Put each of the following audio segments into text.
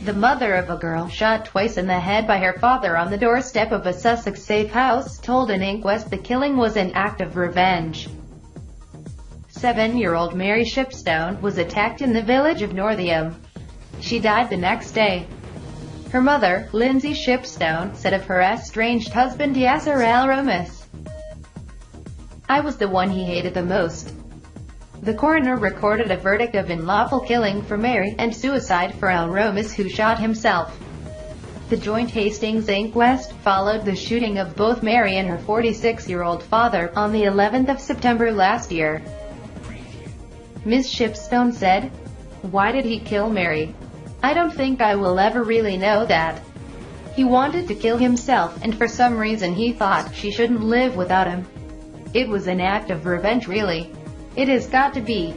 The mother of a girl shot twice in the head by her father on the doorstep of a Sussex safe house told an inquest the killing was an act of revenge. 7-year-old Mary Shipstone was attacked in the village of Northiam. She died the next day. Her mother, Lindsay Shipstone, said of her estranged husband Yasser al-Romis, "I was the one he hated the most." The coroner recorded a verdict of unlawful killing for Mary and suicide for al-Romis, who shot himself. The joint Hastings inquest followed the shooting of both Mary and her 46-year-old father on the 11th of September last year. Ms. Shipstone said, "Why did he kill Mary? I don't think I will ever really know that. He wanted to kill himself, and for some reason he thought she shouldn't live without him. It was an act of revenge, really. It has got to be.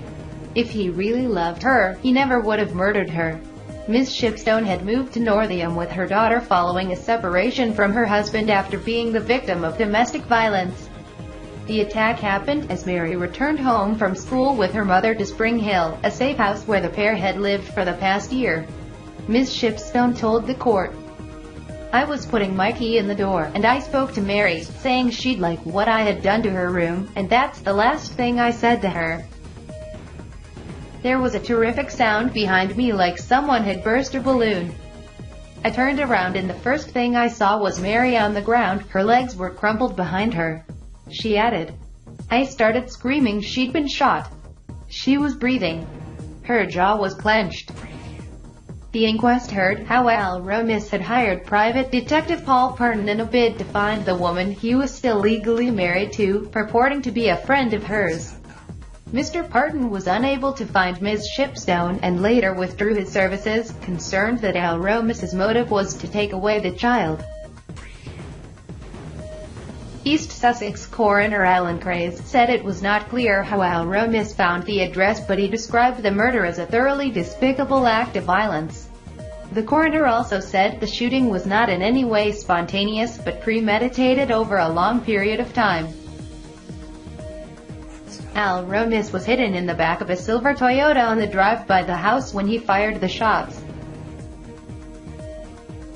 If he really loved her, he never would have murdered her." Ms. Shipstone had moved to Northiam with her daughter following a separation from her husband after being the victim of domestic violence. The attack happened as Mary returned home from school with her mother to Spring Hill, a safe house where the pair had lived for the past year. Ms. Shipstone told the court, "I was putting my key in the door, and I spoke to Mary, saying she'd like what I had done to her room, and that's the last thing I said to her. There was a terrific sound behind me like someone had burst a balloon. I turned around and the first thing I saw was Mary on the ground, her legs were crumpled behind her." She added, "I started screaming she'd been shot. She was breathing. Her jaw was clenched." The inquest heard how al-Romis had hired private detective Paul Parton in a bid to find the woman he was still legally married to, purporting to be a friend of hers. Mr. Parton was unable to find Ms. Shipstone and later withdrew his services, concerned that al-Romis's motive was to take away the child. East Sussex coroner Alan Craze said it was not clear how al-Romis found the address, but he described the murder as a thoroughly despicable act of violence. The coroner also said the shooting was not in any way spontaneous, but premeditated over a long period of time. Al-Romis was hidden in the back of a silver Toyota on the drive by the house when he fired the shots.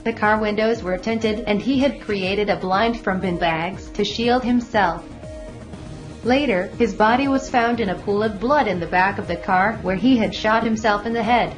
The car windows were tinted, and he had created a blind from bin bags to shield himself. Later, his body was found in a pool of blood in the back of the car, where he had shot himself in the head.